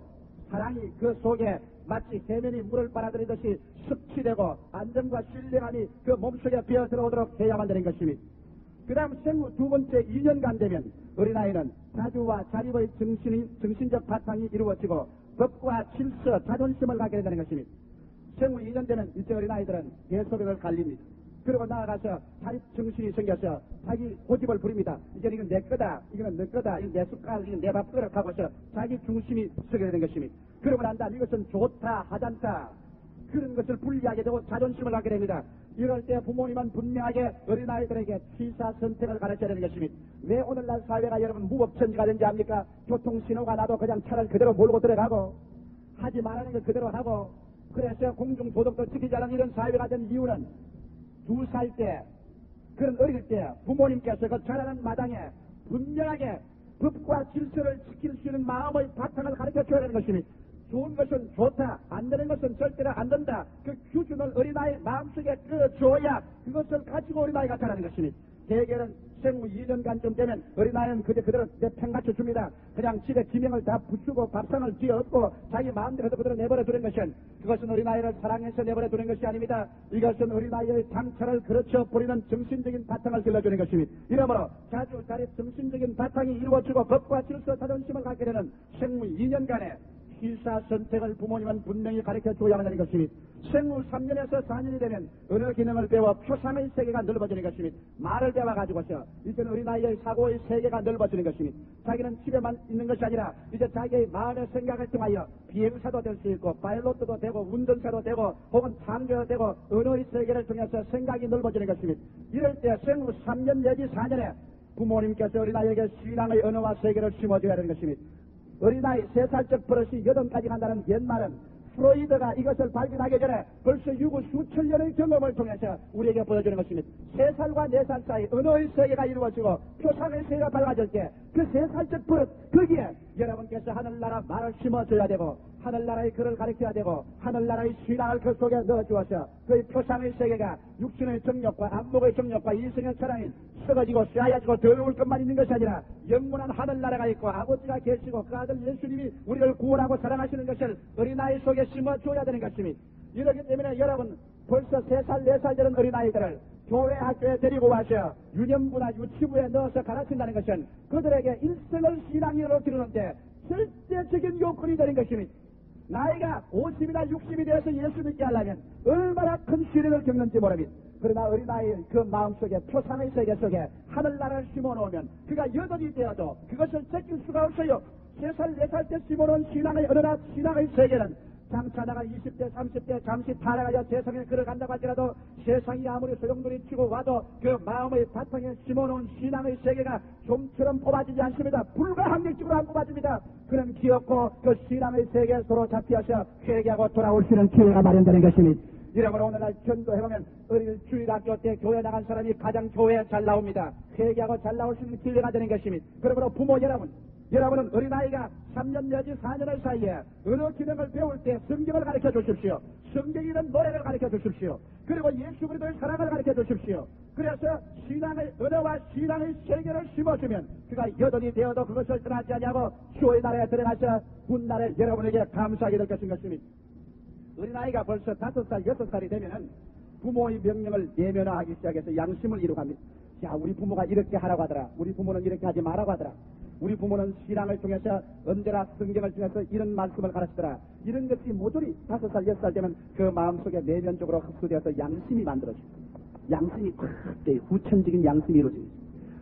사랑이 그 속에 마치 해면이 물을 빨아들이듯이 습치되고 안정과 신뢰감이 그 몸속에 비어 들어오도록 해야만 되는 것입니다. 그 다음 생후 2번째 2년간 되면 어린아이는 자주와 자립의 정신적 바탕이 이루어지고 법과 질서, 자존심을 갖게 된다는 것입니다. 생후 2년 되면 이제 어린아이들은 대소변을 갈립니다. 그리고 나아가서 자립 정신이 생겨서 자기 고집을 부립니다. 이제 이건 내 거다, 이건 내 거다, 이건 내 숟갈, 이건 내 밥그릇 하고서 자기 중심이 서게 되는 것입니다. 그러고 난 다음 이것은 좋다, 하단다, 그런 것을 불리하게 되고 자존심을 갖게 됩니다. 이럴 때 부모님은 분명하게 어린아이들에게 취사 선택을 가르쳐야 되는 것입니다. 왜 오늘날 사회가 여러분 무법천지가 된지 압니까? 교통신호가 나도 그냥 차를 그대로 몰고 들어가고 하지 말라는 걸 그대로 하고, 그래서 공중도덕도 지키지 않은 이런 사회가 된 이유는 2살 때, 그런 어릴 때 부모님께서 그 자라는 마당에 분명하게 법과 질서를 지킬 수 있는 마음의 바탕을 가르쳐줘야 되는 것입니다. 좋은 것은 좋다, 안 되는 것은 절대로 안 된다. 그 기준을 어린아이 마음속에 끌어줘야 그것을 가지고 어린아이가 자라는 것입니다. 대개는 생후 2년간쯤 되면 어린아이는 그대로 내팽 맞춰줍니다. 그냥 집에 기명을 다 붙이고 밥상을 쥐어엎고 자기 마음대로 그대로 내버려 두는 것은, 그것은 어린아이를 사랑해서 내버려 두는 것이 아닙니다. 이것은 어린아이의 상처를 그르쳐 버리는 정신적인 바탕을 길러주는 것입니다. 이러므로 자주자리 정신적인 바탕이 이루어지고 법과 질서 자존심을 갖게 되는 생후 2년간에 취사 선택을 부모님은 분명히 가르쳐줘야만 하는 것입니다. 생후 3년에서 4년이 되면 언어 기능을 배워 표상의 세계가 넓어지는 것입니다. 말을 배워가지고서 이제는 어린아이의 사고의 세계가 넓어지는 것입니다. 자기는 집에만 있는 것이 아니라 이제 자기의 마음의 생각을 통하여 비행사도 될 수 있고 파일럿도 되고 운전사도 되고 혹은 창조도 되고 언어의 세계를 통해서 생각이 넓어지는 것입니다. 이럴 때 생후 3년 내지 4년에 부모님께서 어린아이에게 신앙의 언어와 세계를 심어줘야 하는 것입니다. 어린아이 3살적 버릇이 8가지 간다는 옛말은 프로이드가 이것을 발견하기 전에 벌써 유구 수천 년의 경험을 통해서 우리에게 보여주는 것입니다. 3살과 4살 사이 언어의 세계가 이루어지고 표상의 세계가 밝아질 때 그 3살적 버릇, 거기에 여러분께서 하늘나라 말을 심어줘야 되고 하늘나라의 글을 가르쳐야 되고 하늘나라의 신앙을 그 속에 넣어주어서 그의 표상의 세계가 육신의 정욕과 안목의 정욕과 이성의 철학이 썩어지고 쇠하여지고 더러울 것만 있는 것이 아니라 영원한 하늘나라가 있고 아버지가 계시고 그 아들 예수님이 우리를 구원하고 사랑하시는 것을 어린아이 속에 심어줘야 되는 것입니다. 이렇기 때문에 여러분 벌써 3살, 4살 되는 어린아이들을 교회 학교에 데리고 와서 유년부나 유치부에 넣어서 가르친다는 것은 그들에게 일생을 신앙으로 기르는데 절대적인 요건이 되는 것입니다. 나이가 50이나 60이 되어서 예수 믿게 하려면 얼마나 큰 시련을 겪는지 모릅니다. 그러나 어린아이의 그 마음속에 표상의 세계 속에 하늘나라를 심어놓으면 그가 8이 되어도 그것을 제낄 수가 없어요. 3살, 4살 때 심어놓은 신앙의 언어나 신앙의 세계는 장차다가 20대, 30대 잠시 타락하여 세상에 걸어간다고 할지라도 세상이 아무리 소용돌이 치고 와도 그 마음의 바탕에 심어놓은 신앙의 세계가 좀처럼 뽑아지지 않습니다. 불가항력적으로 안 뽑아집니다. 그는 기었고 그 신앙의 세계에 서로 잡혀서 회개하고 돌아올 수 있는 기회가 마련되는 것입니다. 이러므로 오늘날 전도해보면 어릴 주일학교 때 교회 나간 사람이 가장 교회에 잘 나옵니다. 회개하고 잘 나올 수 있는 기회가 되는 것입니다. 그러므로 부모 여러분은 어린아이가 3년 내지 4년의 사이에 언어 기능을 배울 때 성경을 가르쳐 주십시오. 성경이는 노래를 가르쳐 주십시오. 그리고 예수 그리스도의 사랑을 가르쳐 주십시오. 그래서 신앙의 언어와 신앙의 세계를 심어주면 그가 8이 되어도 그것을 떠나지 아니하고 주의 나라에 들어가서 훗날에 여러분에게 감사하게 될 것입니다. 어린아이가 벌써 5살, 6살이 되면은 부모의 명령을 내면화하기 시작해서 양심을 이루갑니다. 자, 우리 부모가 이렇게 하라고 하더라. 우리 부모는 이렇게 하지 말라고 하더라. 우리 부모는 신앙을 통해서 언제나 성경을 통해서 이런 말씀을 가르치더라. 이런 것이 모조리 5살, 6살 되면 그 마음속에 내면적으로 흡수되어서 양심이 만들어집니다. 양심이 그때 후천적인 양심이 이루어집니다.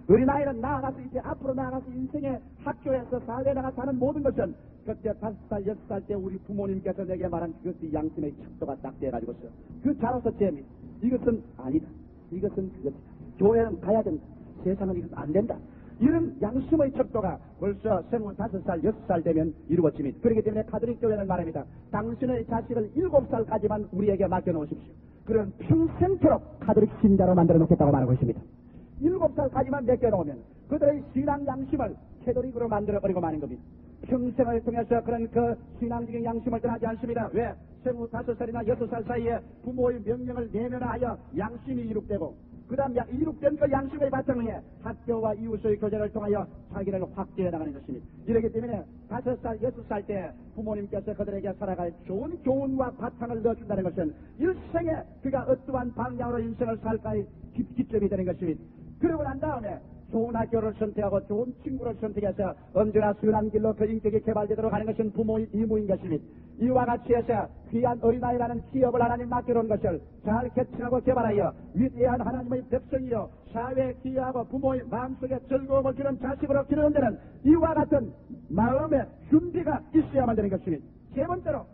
어린아이는 나아가서 이제 앞으로 나아가서 인생의 학교에서 사회에 나가서 하는 모든 것은 그때 5살, 6살 때 우리 부모님께서 내게 말한 그것이 양심의 척도가 딱 돼가지고서 그 자로서 재미. 이것은 아니다. 이것은 그것이다. 교회는 가야 된다. 세상은 이것은 안 된다. 이런 양심의 척도가 벌써 생후 5살, 6살 되면 이루어집니다. 그렇기 때문에 가톨릭 교회는 말합니다. 당신의 자식을 7살까지만 우리에게 맡겨놓으십시오. 그럼 평생토록 가톨릭 신자로 만들어 놓겠다고 말하고 있습니다. 7살까지만 맡겨놓으면 그들의 신앙 양심을 캐톨릭으로 만들어버리고 마는 겁니다. 평생을 통해서 그런 그 신앙적인 양심을 떠나지 않습니다. 왜? 생후 5살이나 6살 사이에 부모의 명령을 내면화하여 양심이 이룩되고 그 다음 이룩된 그 양심의 바탕에 학교와 이웃의 교제를 통하여 자기를 확대해 나가는 것입니다. 이렇기 때문에 5살, 6살 때 부모님께서 그들에게 살아갈 좋은 교훈과 바탕을 넣어준다는 것은 일생에 그가 어떠한 방향으로 인생을 살까의 기점이 되는 것입니다. 그러고 난 다음에 좋은 학교를 선택하고 좋은 친구를 선택해서 언제나 선한 길로 그 인격이 개발되도록 하는 것은 부모의 의무인 것입니다. 이와 같이 해서 귀한 어린아이라는 기업을 하나님 맡겨놓은 것을 잘 개척하고 개발하여 위대한 하나님의 백성이요 사회에 기여하고 부모의 마음속에 즐거움을 주는 자식으로 기르는 데는 이와 같은 마음의 준비가 있어야만 되는 것입니다. 세 번째로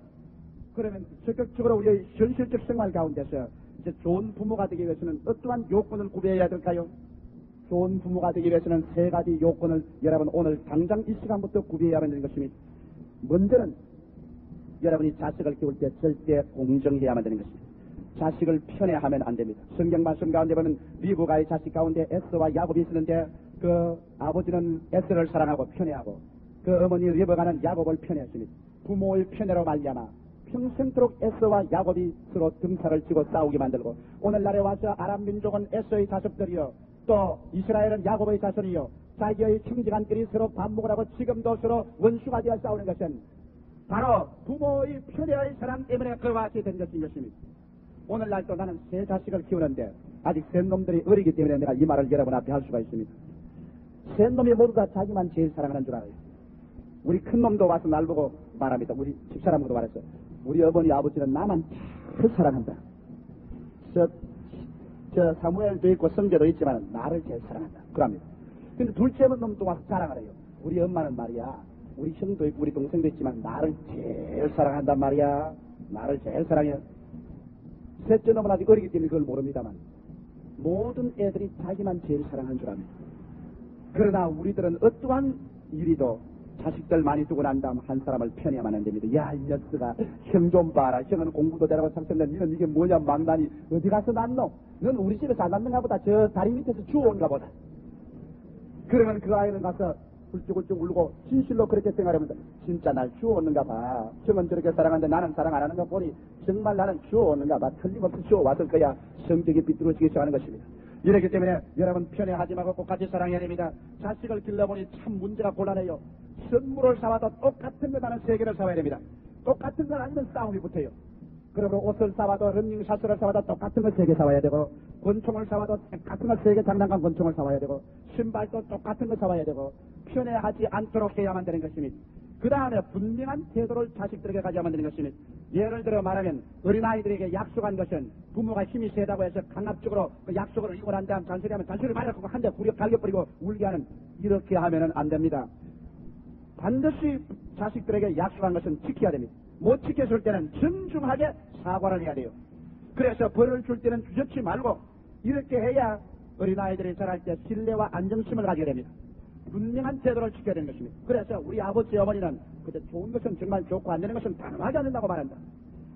그러면 적극적으로 우리의 현실적 생활 가운데서 이제 좋은 부모가 되기 위해서는 어떠한 요건을 구비해야 될까요? 좋은 부모가 되기 위해서는 세 가지 요건을 여러분 오늘 당장 이 시간부터 구비해야만 되는 것입니다. 먼저는 여러분이 자식을 키울 때 절대 공정해야만 되는 것입니다. 자식을 편애하면 안 됩니다. 성경 말씀 가운데 보면 리브가의 자식 가운데 에서와 야곱이 있었는데 그 아버지는 에서를 사랑하고 편애하고 그 어머니 리브가는 야곱을 편애했습니다. 부모의 편애로 말미암아 평생토록 에서와 야곱이 서로 등살을 쥐고 싸우게 만들고 오늘날에 와서 아람 민족은 에서의 자식들이요 또 이스라엘은 야곱의 자손이요 자기의 친지간끼리 서로 반목을 하고 지금도 서로 원수가 되어 싸우는 것은 바로 부모의 편애의 사랑 때문에 그와 같이 된 것인 것입니다. 오늘날도 나는 세 자식을 키우는데 아직 세 놈들이 어리기 때문에 내가 이 말을 여러분 앞에 할 수가 있습니다. 세 놈이 모두 다 자기만 제일 사랑하는 줄 알아요. 우리 큰 놈도 와서 날 보고 말합니다. 우리 집사람도 말했어. 우리 어머니 아버지는 나만 잘 사랑한다. 저 사무엘도 있고 성재도 있지만 나를 제일 사랑한다. 그럽니다. 근데 둘째 놈도 와서 자랑을 해요. 우리 엄마는 말이야. 우리 형도 있고 우리 동생도 있지만 나를 제일 사랑한단 말이야. 나를 제일 사랑해. 셋째 놈은 아직 어리기 때문에 그걸 모릅니다만 모든 애들이 자기만 제일 사랑하는 줄 압니다. 그러나 우리들은 어떠한 일이도 자식들 많이 두고 난 다음 한 사람을 편애하면 안 됩니다. 야, 이 녀석아, 형 좀 봐라. 형은 공부도 잘하고 상처인데 너는 이게 뭐냐, 망나니. 어디 가서 낳노? 넌 우리 집에서 안 낳는가 보다. 저 다리 밑에서 주워온가 보다. 그러면 그 아이는 가서 훌쩍훌쩍 울고 진실로 그렇게 생각하면서 진짜 날 주워오는가 봐. 형은 저렇게 사랑하는데 나는 사랑 안 하는가 보니 정말 나는 주워오는가 봐. 틀림없이 주워왔을 거야. 성격이 비뚤어지기 시작하는 것입니다. 이렇기 때문에 여러분 편애하지 말고 똑같이 사랑해야 됩니다. 자식을 길러보니 참 문제가 곤란해요. 선물을 사와도 똑같은 거 나는 세 개를 사와야 됩니다. 똑같은 건 아니면 싸움이 붙어요. 그리고 옷을 사와도 런닝샷을 사와도 똑같은 걸 세 개 사와야 되고 권총을 사와도 똑같은 걸 세 개 장난감 권총을 사와야 되고 신발도 똑같은 거 사와야 되고 편애하지 않도록 해야만 되는 것입니다. 그 다음에 분명한 태도를 자식들에게 가져야만 되는 것입니다. 예를 들어 말하면 어린아이들에게 약속한 것은 부모가 힘이 세다고 해서 강압적으로 그 약속을 이혼한 다음 잔소리하면 잔소리를 말려고 한 대 갈겨버리고 울게 하는 이렇게 하면은 안 됩니다. 반드시 자식들에게 약속한 것은 지켜야 됩니다. 못 지켰을 때는 정중하게 사과를 해야 돼요. 그래서 벌을 줄 때는 주저치 말고 이렇게 해야 어린아이들이 자랄 때 신뢰와 안정심을 가지게 됩니다. 분명한 태도를 지켜야 되는 것입니다. 그래서 우리 아버지 어머니는 그저 좋은 것은 정말 좋고 안 되는 것은 단호하게 안 된다고 말한다.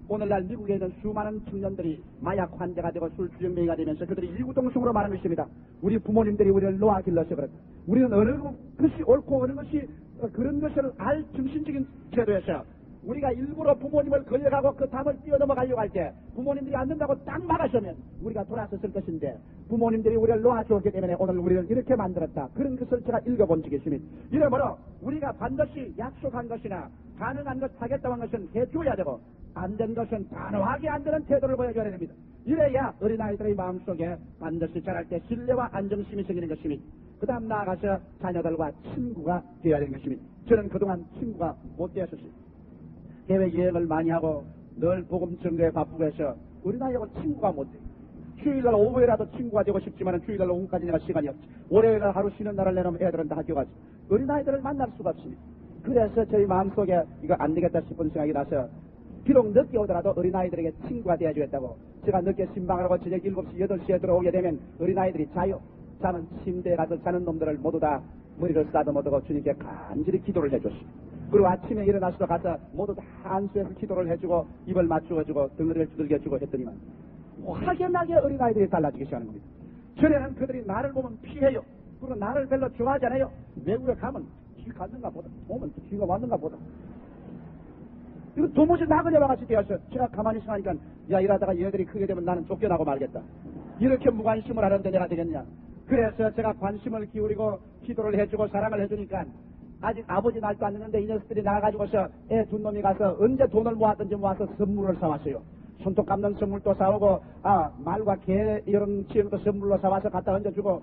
오늘날 미국에 있는 수많은 청년들이 마약 환자가 되고 술주정뱅이가 되면서 그들이 일구동성으로 말하는 것입니다. 우리 부모님들이 우리를 놓아 길러서 그렇다. 우리는 어느 것이 옳고 어느 것이 그런 것을 알 정신적인 태도에서 우리가 일부러 부모님을 걸려가고 그 담을 뛰어넘어가려고 할 때 부모님들이 안 된다고 딱 막아서면 우리가 돌아섰을 것인데 부모님들이 우리를 놓아주었기 때문에 오늘 우리를 이렇게 만들었다. 그런 것을 제가 읽어본 적이 있습니다. 이러므로 우리가 반드시 약속한 것이나 가능한 것 하겠다고 한 것은 해줘야 되고 안 된 것은 단호하게 안 되는 태도를 보여줘야 됩니다. 이래야 어린아이들의 마음속에 반드시 자랄 때 신뢰와 안정심이 생기는 것입니다. 그 다음 나아가서 자녀들과 친구가 되어야 되는 것입니다. 저는 그동안 친구가 못 되었습니다. 해외여행을 많이 하고 늘 복음 전도에 바쁘고 해서 어린아이하고 친구가 못 돼요. 휴일날 오후에라도 친구가 되고 싶지만 휴일날 오후까지 내가 시간이 없지. 월요일날 하루 쉬는 날을 내놓으면 애들은 다 학교 가지. 어린아이들을 만날 수가 없습니다. 그래서 저희 마음속에 이거 안 되겠다 싶은 생각이 나서 비록 늦게 오더라도 어린아이들에게 친구가 되어주겠다고 제가 늦게 신방을 하고 저녁 7시, 8시에 들어오게 되면 어린아이들이 자요. 자면 침대에 가서 자는 놈들을 모두 다 머리를 쓰다듬어두고 주님께 간절히 기도를 해줬습니다. 그리고 아침에 일어나서도 가서 모두 다 안수해서 기도를 해주고 입을 맞추어주고 덩어리를 두들겨주고 했더니만 확연하게 어린아이들이 달라지기 시작하는 겁니다. 전에는 그들이 나를 보면 피해요. 그리고 나를 별로 좋아하지 않아요. 외국에 가면 쥐 갔는가 보다. 오면 쥐가 왔는가 보다. 이거 도무지 나그네와 같이 되어서 제가 가만히 생각하니까 야 이러다가 얘들이 크게 되면 나는 쫓겨나고 말겠다. 이렇게 무관심을 하는데 내가 되겠냐. 그래서 제가 관심을 기울이고 기도를 해주고 사랑을 해주니까 아직 아버지 날도 안 됐는데 이 녀석들이 나가가지고서 애 두 놈이 가서 언제 돈을 모았든지 모아서 선물을 사왔어요. 손톱 감는 선물도 사오고 말과 개 이런 지형도 선물로 사와서 갖다 얹어주고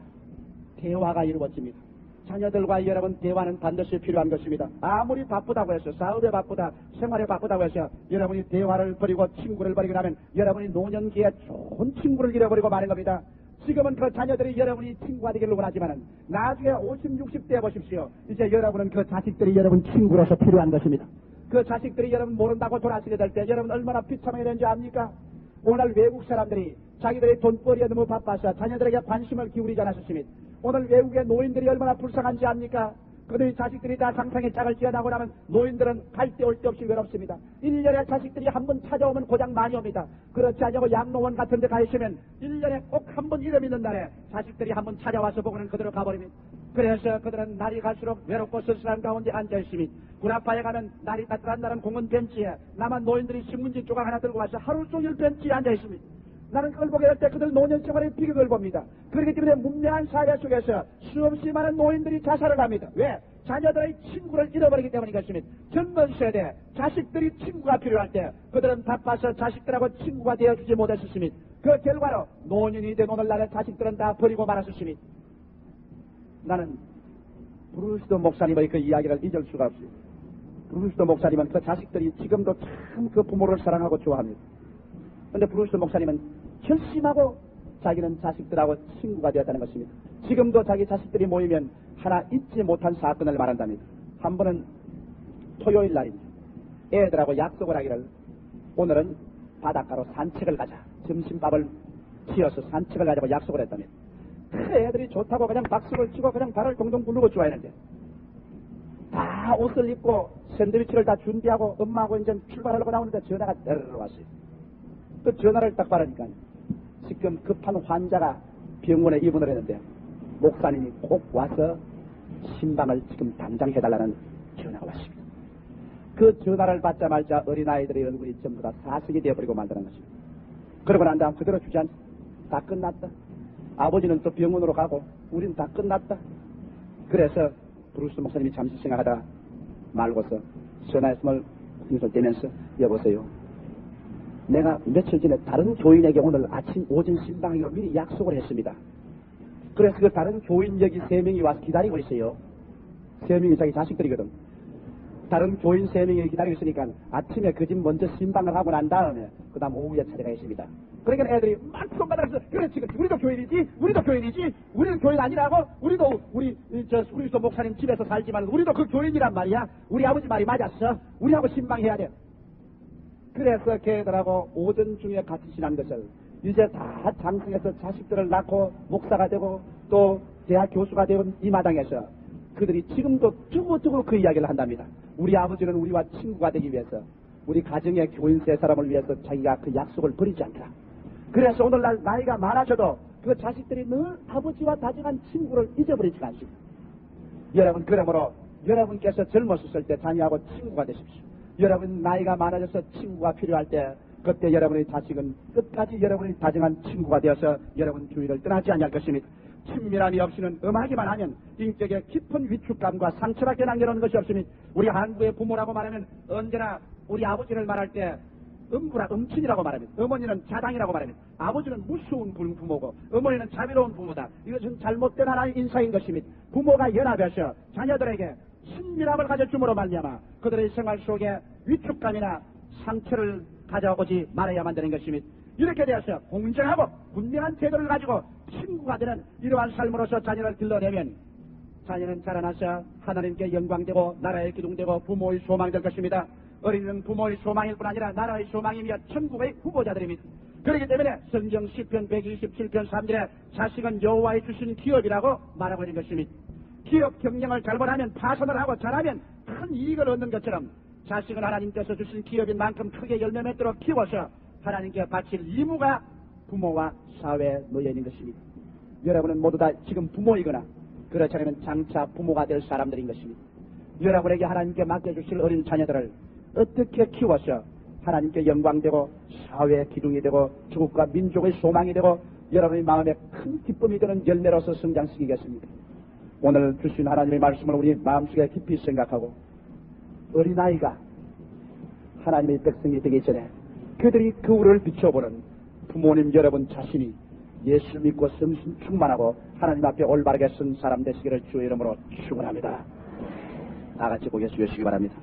대화가 이루어집니다. 자녀들과 여러분 대화는 반드시 필요한 것입니다. 아무리 바쁘다고 해서 사업에 바쁘다 생활에 바쁘다고 해서 여러분이 대화를 버리고 친구를 버리고 나면 여러분이 노년기에 좋은 친구를 잃어버리고 마는 겁니다. 지금은 그 자녀들이 여러분이 친구가 되기를 원하지만은 나중에 50, 60대 보십시오. 이제 여러분은 그 자식들이 여러분 친구로서 필요한 것입니다. 그 자식들이 여러분 모른다고 돌아서게 될 때 여러분 얼마나 비참하게 되는지 압니까? 오늘 외국 사람들이 자기들의 돈벌이에 너무 바빠서 자녀들에게 관심을 기울이지 않았습니다. 오늘 외국의 노인들이 얼마나 불쌍한지 압니까? 그들의 자식들이 다 상상의 짝을 지어나고 나면 노인들은 갈 데 올 데 없이 외롭습니다. 1년에 자식들이 한 번 찾아오면 고장 많이 옵니다. 그렇지 않냐고 양로원 같은 데 가 있으면 1년에 꼭 한 번 이름 있는 날에 자식들이 한 번 찾아와서 보고는 그대로 가버립니다. 그래서 그들은 날이 갈수록 외롭고 쓸쓸한 가운데 앉아있습니다. 구라파에 가면 날이 따뜻한 날은 공원 벤치에, 남한 노인들이 신문지 조각 하나 들고 와서 하루 종일 벤치에 앉아있습니다. 나는 그걸 보게 될 때 그들 노년 생활의 비극을 봅니다. 그렇기 때문에 문명한 사회 속에서 수없이 많은 노인들이 자살을 합니다. 왜? 자녀들의 친구를 잃어버리기 때문이겠습니다. 젊은 세대, 자식들이 친구가 필요할 때 그들은 바빠서 자식들하고 친구가 되어주지 못했습니다. 그 결과로 노년이 된 오늘날의 자식들은 다 버리고 말았습니다. 나는 브루스도 목사님의 그 이야기를 잊을 수가 없습니다. 브루스도 목사님은 그 자식들이 지금도 참 그 부모를 사랑하고 좋아합니다. 그런데 브루스 목사님은 결심하고 자기는 자식들하고 친구가 되었다는 것입니다. 지금도 자기 자식들이 모이면 하나 잊지 못한 사건을 말한답니다. 한 번은 토요일 날입니다. 애들하고 약속을 하기를 오늘은 바닷가로 산책을 가자. 점심밥을 지어서 산책을 가자고 약속을 했답니다. 애들이 좋다고 그냥 박수를 치고 그냥 발을 동동 굴르고 좋아했는데 다 옷을 입고 샌드위치를 다 준비하고 엄마하고 이제 출발하려고 나오는데 전화가 들어왔어요. 그 전화를 딱 받으니까 지금 급한 환자가 병원에 입원을 했는데 목사님이 꼭 와서 신방을 지금 당장 해달라는 전화가 왔습니다. 그 전화를 받자마자 어린아이들의 얼굴이 전부 다 사색이 되어버리고 만드는 것입니다. 그러고 난 다음 그대로 주지 않습니다. 다 끝났다. 아버지는 또 병원으로 가고 우린 다 끝났다. 그래서 브루스 목사님이 잠시 생각하다가 말고서 전화에 손을 떼면서 여보세요. 내가 며칠 전에 다른 교인에게 오늘 아침 오전 신방하기로 미리 약속을 했습니다. 그래서 그 다른 교인 여기 3명이 와서 기다리고 있어요. 3명이 자기 자식들이거든. 다른 교인 3명이 기다리고 있으니까 아침에 그 집 먼저 신방을 하고 난 다음에 그 다음 오후에 차례가 있습니다. 그러니까 애들이 막 손바닥에서 그렇지 우리도 교인이지 우리는 교인 아니라고 우리 저 목사님 집에서 살지만 우리도 그 교인이란 말이야. 우리 아버지 말이 맞았어. 우리하고 신방해야 돼. 그래서 걔들하고 오전 중에 같이 지난 것을 이제 다 장성해서 자식들을 낳고 목사가 되고 또 대학 교수가 되는 이 마당에서 그들이 지금도 주구주구 그 이야기를 한답니다. 우리 아버지는 우리와 친구가 되기 위해서 우리 가정의 교인 3사람을 위해서 자기가 그 약속을 버리지 않더라. 그래서 오늘날 나이가 많아져도 그 자식들이 늘 아버지와 다정한 친구를 잊어버리지 않습니다. 여러분 그러므로 여러분께서 젊었을 때 자녀하고 친구가 되십시오. 여러분 나이가 많아져서 친구가 필요할 때 그때 여러분의 자식은 끝까지 여러분의 다정한 친구가 되어서 여러분 주위를 떠나지 않을 것입니다. 친밀함이 없이는 음하기만 하면 인격에 깊은 위축감과 상처밖에 남겨놓는 것이 없습니다. 우리 한국의 부모라고 말하면 언제나 우리 아버지를 말할 때 음친이라고 말합니다. 어머니는 자당이라고 말합니다. 아버지는 무서운 부모고 어머니는 자비로운 부모다. 이것은 잘못된 하나의 인사인 것입니다. 부모가 연합해서 자녀들에게 친밀함을 가져줌으로 말미암아 그들의 생활 속에 위축감이나 상처를 가져오지 말아야만 되는 것입니다. 이렇게 되어서 공정하고 분명한 태도를 가지고 친구가 되는 이러한 삶으로서 자녀를 길러내면 자녀는 자라나서 하나님께 영광되고 나라에 기둥되고 부모의 소망이 될 것입니다. 어린이는 부모의 소망일 뿐 아니라 나라의 소망이며 천국의 후보자들입니다. 그렇기 때문에 성경 시편 127편 3절에 자식은 여호와의 주신 기업이라고 말하고 있는 것입니다. 기업 경영을 잘못하면 파손을 하고 잘하면 큰 이익을 얻는 것처럼 자식은 하나님께서 주신 기업인 만큼 크게 열매 맺도록 키워서 하나님께 바칠 의무가 부모와 사회에 놓여 있는 것입니다. 여러분은 모두 다 지금 부모이거나 그렇지 않으면 장차 부모가 될 사람들인 것입니다. 여러분에게 하나님께 맡겨주실 어린 자녀들을 어떻게 키워서 하나님께 영광되고 사회의 기둥이 되고 조국과 민족의 소망이 되고 여러분의 마음에 큰 기쁨이 되는 열매로서 성장시키겠습니까? 오늘 주신 하나님의 말씀을 우리 마음속에 깊이 생각하고 어린아이가 하나님의 백성이 되기 전에 그들이 거울을 비춰보는 부모님 여러분 자신이 예수 믿고 성신 충만하고 하나님 앞에 올바르게 선 사람 되시기를 주의 이름으로 축원합니다. 다 같이 고개 숙여주시기 바랍니다.